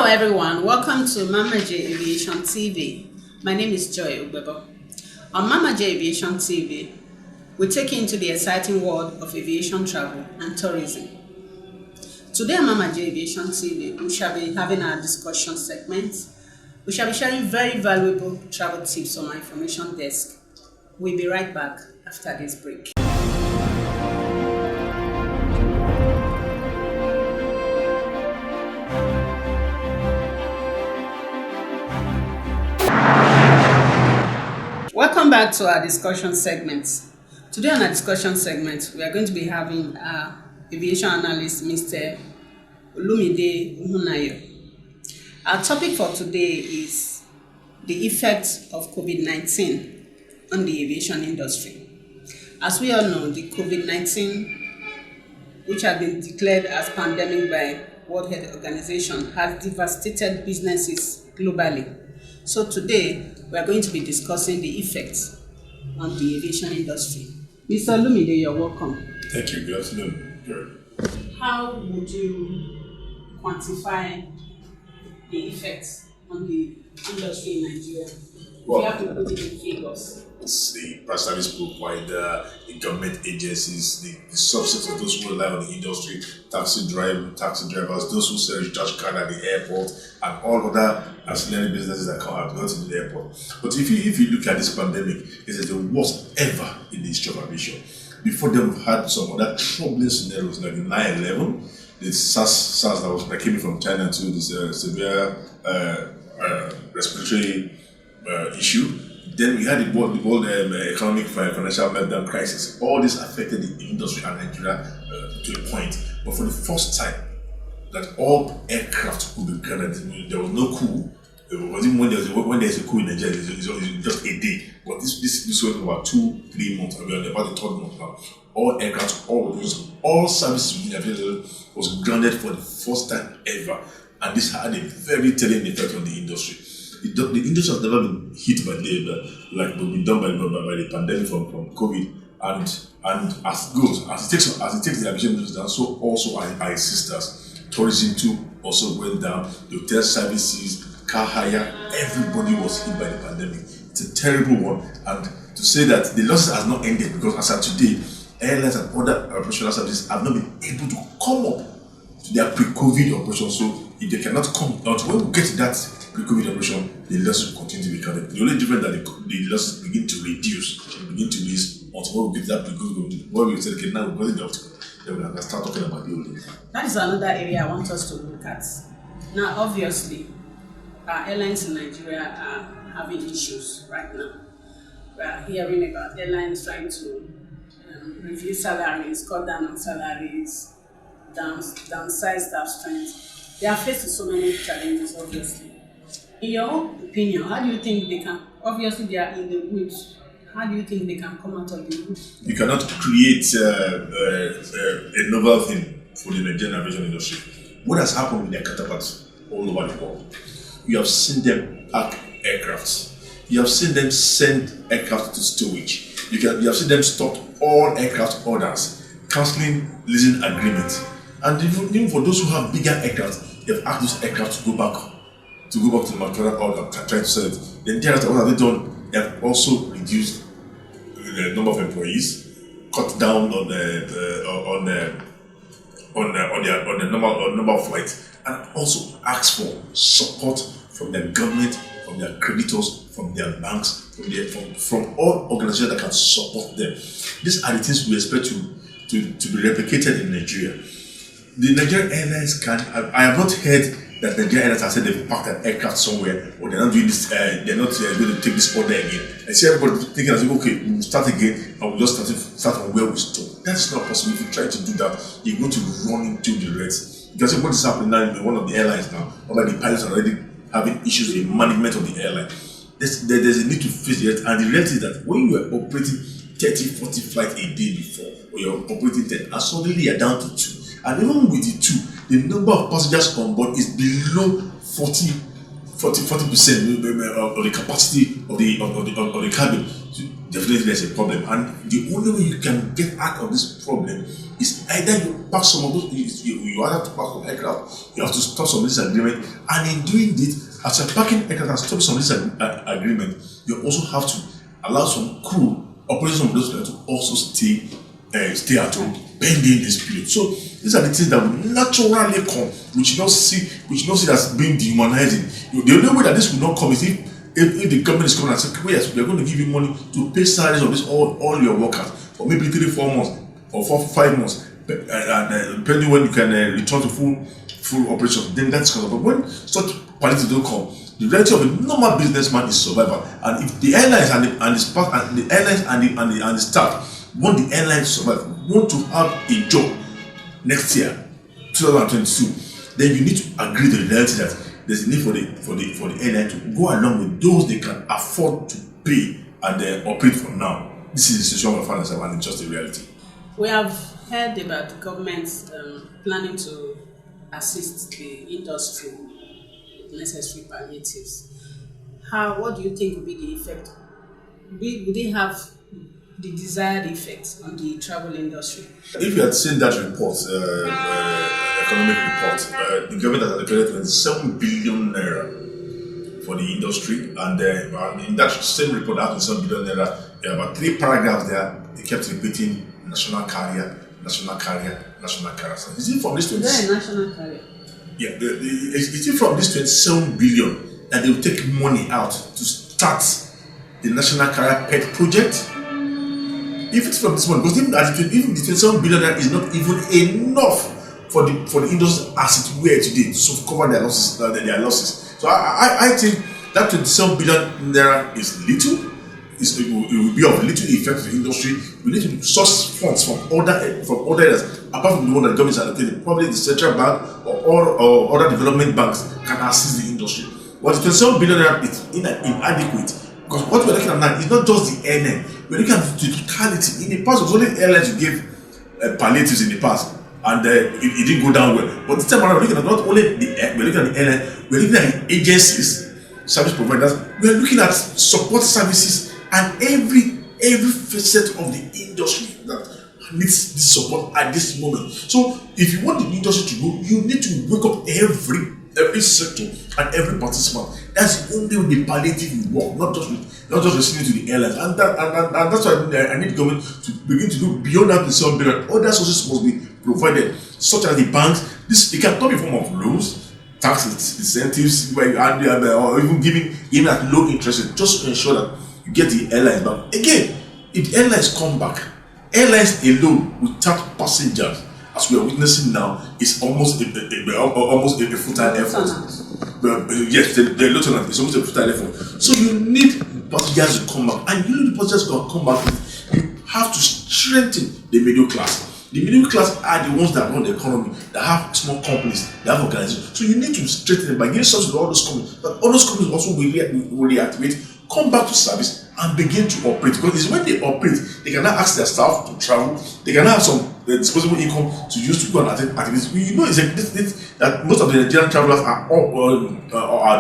everyone, welcome to Mama J Aviation TV. My name is Joy Ubebo. On Mama J Aviation TV, we take you into the exciting world of aviation travel and tourism. Today on Mama J Aviation TV, we shall be having our discussion segment. We shall be sharing very valuable travel tips on our information desk. We'll be right back after this break. Welcome back to our discussion segment. Today on our discussion segment, we are going to be having our Aviation Analyst, Mr. Olumide Ohunayo. Our topic for today is the effects of Covid-19 on the aviation industry. As we all know, the Covid-19, which has been declared as pandemic by World Health Organization, has devastated businesses globally. So today, we are going to be discussing the effects on the aviation industry. Mr. Olumide, you're welcome. Thank you. Good afternoon. How would you quantify the effects on the industry in Nigeria? Well, you have to put it in figures. The press service provider, the government agencies, the subsets of those who rely on the industry, taxi drivers, those who sell recharge card at the airport, and all other ancillary businesses that come out to the airport. But if you look at this pandemic, it is the worst ever in the history of aviation. Before them, we've had some other troubling scenarios like the 9/11, the SARS that came from China to this severe respiratory issue. Then we had the world economic financial meltdown crisis. All this affected the industry and Nigeria to a point. But for the first time, that all aircraft would be grounded. There was no coup. Even when there's a coup in Nigeria, it's just a day. But this was about 2-3 months. We are about the third month now. All aircraft, all services within aviation was grounded for the first time ever, and this had a very telling effect on the industry. The industry has never been hit by been done by the pandemic from COVID, and as it takes the aviation industry down, so also our sisters. Tourism too also went down. The hotel services, car hire, everybody was hit by the pandemic. It's a terrible one, and to say that the losses has not ended, because as of today, airlines and other operational services have not been able to come up to their pre-COVID operation. So if they cannot come out, when we get to that pre-COVID operation, the losses will continue to be counted. The only difference that the losses begin to reduce until we get to that pre-COVID, where we say, okay, now we're going to then we can start talking about the old days. That is another area I want us to look at. Now, obviously, our airlines in Nigeria are having issues right now. We are hearing about airlines trying to review salaries, cut down on salaries, downsize staff strength. They are faced with so many challenges, obviously. In your opinion, how do you think they can, obviously they are in the woods, how do you think they can come out of the woods? You cannot create a novel thing for the Nigerian aviation industry. What has happened with their counterparts all over the world? You have seen them pack aircrafts. You have seen them send aircraft to stowage. You have seen them stop all aircraft orders, cancelling leasing agreements. And even for those who have bigger aircraft, they have asked those aircraft to go back to the manufacturer or try to sell it. Then what have they done? They have also reduced the number of employees, cut down on the number of flights, and also asked for support from their government, from their creditors, from their banks, from all organizations that can support them. These are the things we expect to be replicated in Nigeria. The Nigerian Airlines I have not heard that Nigerian Airlines have said they've parked an aircraft somewhere, or they're not doing this, they're not going to take this order again. I see everybody thinking, okay, we'll start again, and we'll just start from where we stopped. That's not possible. If you try to do that, you're going to run into the reds. You can see what is happening now in one of the airlines now, whereby the pilots are already having issues with the management of the airline. There's a need to face it, and the reality is that when you are operating 30-40 flights a day before, or you're operating 10, and suddenly you're down to 2. And even with the 2, the number of passengers on board is below 40% of the capacity of the cabin. So definitely there's a problem. And the only way you can get out of this problem is either you pass some of those, you have to pass some aircraft, you have to stop some of this agreement, and in doing this, as you're packing aircraft and stopping some of this agreement, you also have to allow some crew operating some of those to also stay at home pending this period. So these are the things that will naturally come. We should not see it as being dehumanizing. The only way that this will not come is if the government is coming and saying, yes, we are going to give you money to pay salaries of this all your workers for maybe 3-4 months or 4-5 months, and depending when you can return to full operation. Then that's going to. But when such policies don't come, the reality of a normal businessman is survival. And if the airlines and the staff want the airline to survive, want to have a job next year, 2022, then you need to agree to the reality that there's a need for the airline to go along with those they can afford to pay and operate for now. This is the situation we find ourselves, and it's just a reality. We have heard about the government planning to assist the industry with necessary palliatives. What do you think will be the effect? Will they have the desired effect on the travel industry? If you had seen that report, economic report, the government has allocated 27 billion naira for the industry, and in that same report, out 27 billion naira, there are about 3 paragraphs there. They kept repeating national carrier, national carrier, national carrier. So is it from this 20? Is there a national carrier? Yeah, is it from this 27 billion that they will take money out to start the national carrier pet project? If it's from this one, because even the 27 billion naira is not even enough for the industry as it were today to cover their losses. So I think that 27 billion naira is little. It will be of little effect to the industry. We need to source funds from other areas apart from the one that the government is allocated. Probably the central bank or other development banks can assist the industry. But the 27 billion naira is inadequate. Because what we're looking at now is not just the airline. We're looking at the totality. In the past, it was only airlines who gave palliatives in the past, and it didn't go down well. But this time around, we're looking at not only we're looking at the airline, we're looking at the agencies, service providers. We're looking at support services and every facet of the industry that needs this support at this moment. So, if you want the industry to grow, you need to wake up every sector and every participant. That's the only way the palliative will work, not just listening to the airlines. And that's why I need the government to begin to do beyond that. The period, other sources must be provided, such as the banks. It can come in form of loans, tax incentives, or even giving at low interest, just to ensure that you get the airlines back. Again, if airlines come back, airlines alone without passengers, as we are witnessing now, is almost a futile effort. Yes, the lieutenant is almost a futile effort. So you need passengers to come back, and you need the passengers to come back. You have to strengthen the middle class. The middle class are the ones that run the economy, that have small companies, that have organizations. So you need to strengthen them by giving service to all those companies. But all those companies also will reactivate, come back to service, and begin to operate. Because it's when they operate, they can now ask their staff to travel. They can now have some disposable income to use to go and attend activities. You know, that most of the Nigerian travelers are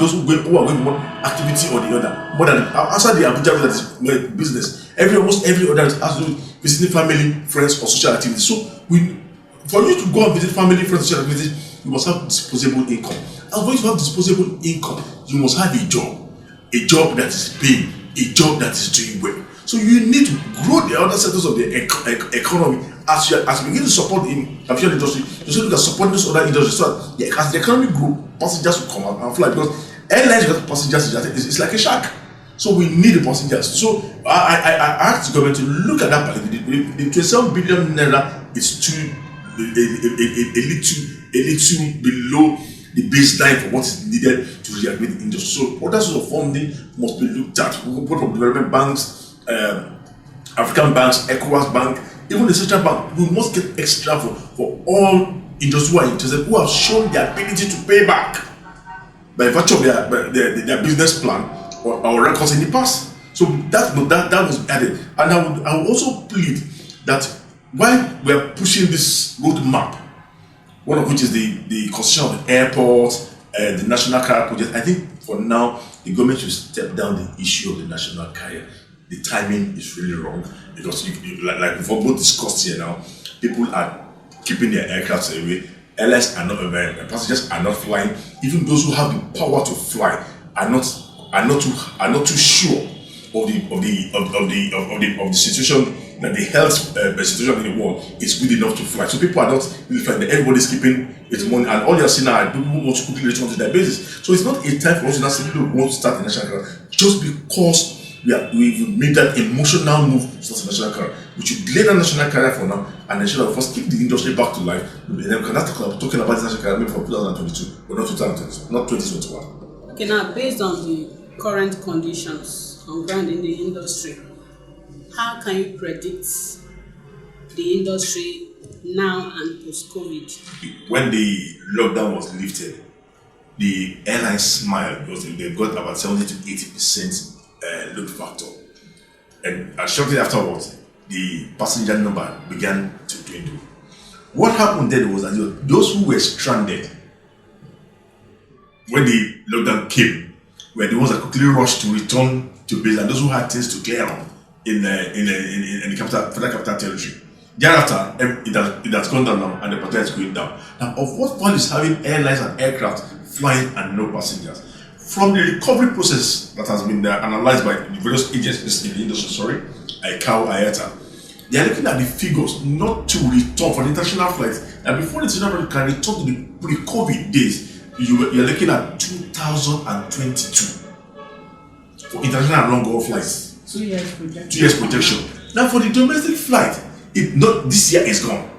those who are going to one activity or the other. More than outside the Abuja that is business, almost every other has to do with visiting family, friends, or social activities. So, for you to go and visit family, friends, social activities, you must have disposable income. And when you have disposable income, you must have a job that is paying, a job that is doing well. So you need to grow the other sectors of the economy as you begin to support the aviation industry. You should look at supporting those other industries so that as the economy grows, passengers will come out and fly. Because airlines without passengers it's like a shark. So we need the passengers. So I asked the government to look at that. The 27 billion naira is a little below the baseline for what is needed to reactivate the industry. So other sorts of funding must be looked at, both from development banks, African banks, ECOWAS Bank, even the Central Bank. We must get extra for all industries who are interested, who have shown their ability to pay back by virtue of their business plan or records in the past. So that was added. And I would also plead that while we are pushing this roadmap, one of which is the construction of the airport, the national carrier project, I think for now the government should step down the issue of the national carrier. the timing is really wrong because like we've both discussed here now, people are keeping their aircraft away. Airlines are not passengers are not flying. Even those who have the power to fly are not too sure of the situation, that the health situation in the world is good enough to fly. So people are not really flying. Everybody's keeping its money, and all you're seeing now are people who want to quickly return to their bases. So it's not a time for us to now say people won't start the national carrier just because we've made that emotional move to start the national carrier. We should delay the national carrier for now and ensure that first keep the industry back to life. And then we can start talking about the national carrier maybe for 2022, but not 2022, not 2021. Okay, now based on the current conditions on ground in the industry, how can you predict the industry now and post-COVID? When the lockdown was lifted, the airlines smiled because they got about 70 to 80% load factor. And shortly afterwards, the passenger number began to dwindle. What happened then was that those who were stranded when the lockdown came were the ones that quickly rushed to return to base, and those who had things to clear on in the capital, federal capital territory. Thereafter, it has gone down now, and the pattern is going down. Now, of what value is having airlines and aircraft flying and no passengers? From the recovery process that has been analyzed by the various agencies in the industry, ICAO, IATA, they are looking at the figures not to return for the international flights. And before the international flight can return to the pre-COVID days, you're looking at 2022 for international and long-haul flights. 2 years protection. 2 years protection. Now for the domestic flight, this year is gone.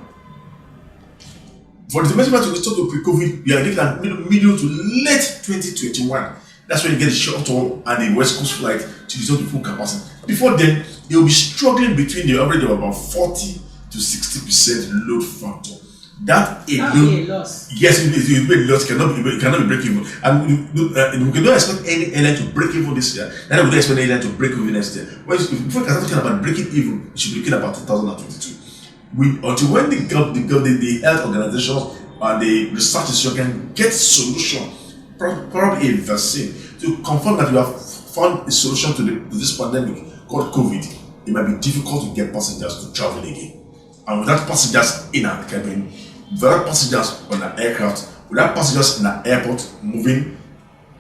For the domestic flight to restore to pre-COVID, we are looking at middle to late 2021. That's when you get the short haul and the West Coast flight to restore to full capacity. Before then, they will be struggling between the average of about 40 to 60% load factor. That alone, loss. Yes, it will be a loss. It cannot be break even. And we cannot expect any airline to break even this year. And we don't expect any airline to break even next year. Well, if we start talking about breaking even, we should be looking about 2022. Until when the health organizations and the research institute can get solution, probably a vaccine, to confirm that we have found a solution to this pandemic called COVID, it might be difficult to get passengers to travel again. And without passengers in our cabin, without passengers on an aircraft, without passengers in an airport moving,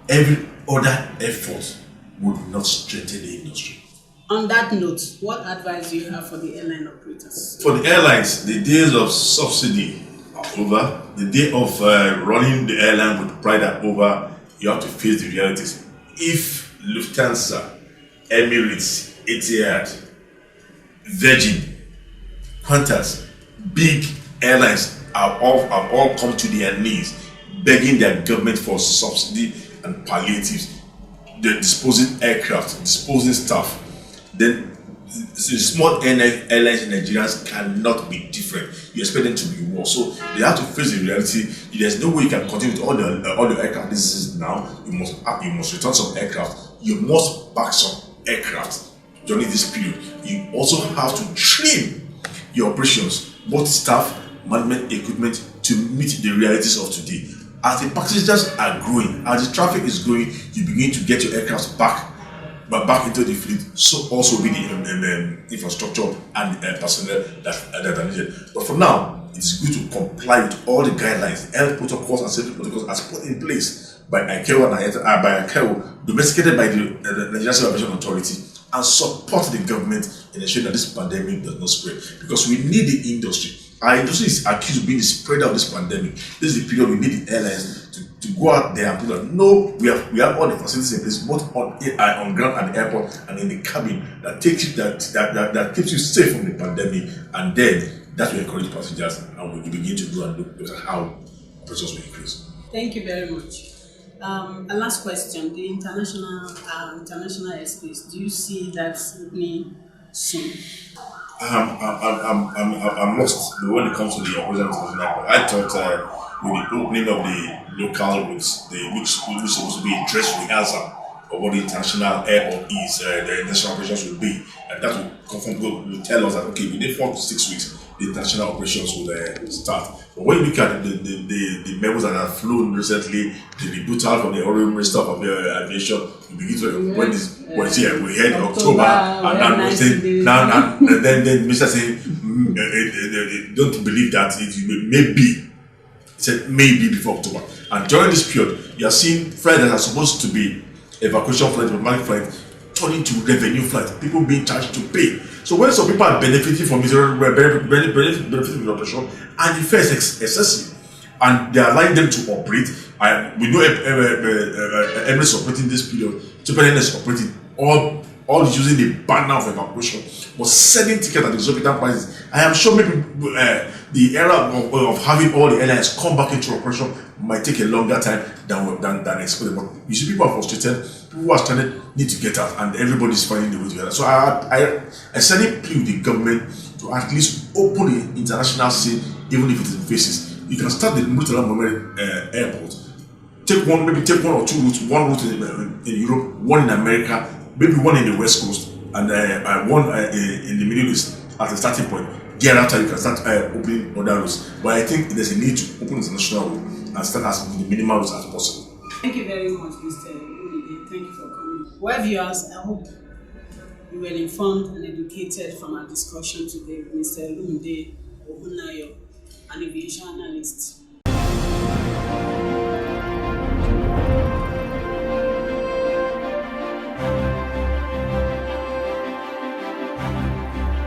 every other effort would not strengthen the industry. On that note, what advice do you have for the airline operators? For the airlines, the days of subsidy are over. The day of running the airline with pride are over. You have to face the realities. If Lufthansa, Emirates, Etihad, Virgin, Qantas, big airlines have all come to their knees, begging their government for subsidy and palliatives. They're disposing aircraft, disposing staff. Then the small airlines in Nigeria cannot be different. You expect them to be worse. So they have to face the reality. There's no way you can continue with all the aircraft leases now. You must return some aircraft. You must back some aircraft during this period. You also have to train your operations, both staff, management, equipment, to meet the realities of today. As the passengers are growing, as the traffic is growing, you begin to get your aircraft back into the fleet. So also be the infrastructure and personnel that are needed. But for now, it's good to comply with all the guidelines, health protocols, and safety protocols as put in place by ICAO and by ICAO, domesticated by the Nigerian Aviation Authority, and support the government in ensuring that this pandemic does not spread. Because we need the industry. Our industry is accused of being the spreader of this pandemic. This is the period we need the airlines to go out there and put on. No, we have all the facilities in place, both on ground at the airport and in the cabin, that keeps you safe from the pandemic. And then that will encourage passengers, and we begin to go and look at how operations will increase. Thank you very much. A last question: the international airspace, do you see that opening soon? I'm lost when it comes to the operation of international. I thought with the opening of the local routes, which is supposed to be a dress rehearsal of what the international airport is, the international operations will be, and that will confirm, will tell us that okay, within 4 to 6 weeks, the international operations would start. But when you look at the memos that have flown recently, the rebuttal from the Honorable Minister of Aviation, you begin to when it's here, we had October, and now we say and then Mr. saying don't believe that it may be. He said maybe before October. And during this period, you are seeing flights that are supposed to be evacuation flights, diplomatic flights, turning to revenue flights, people being charged to pay. So when some people are benefiting from this, benefiting from the operation, and the fare is excessive, and they are allowing them to operate, we know Emirates operating this period, Japan is operating, all using the banner of evacuation, was selling tickets at exorbitant prices. I am sure maybe the era of having all the airlines come back into operation might take a longer time than expected. But you see, people are frustrated, people who are stranded need to get out, and everybody's finding the way to get out. So I certainly plead with the government to at least open the international scene, even if it is in phases. You can start the Murtala Mohammed airport, take one or two routes, one route in Europe, one in America, maybe one in the West Coast, and one in the Middle East as a starting point. Thereafter, you can start opening other routes. But I think there's a need to open international route and start as the minimal routes as possible. Thank you very much, Mr. Olumide. Thank you for coming. Well, viewers, I hope you were informed and educated from our discussion today with Mr. Olumide Ohunayo, an aviation analyst.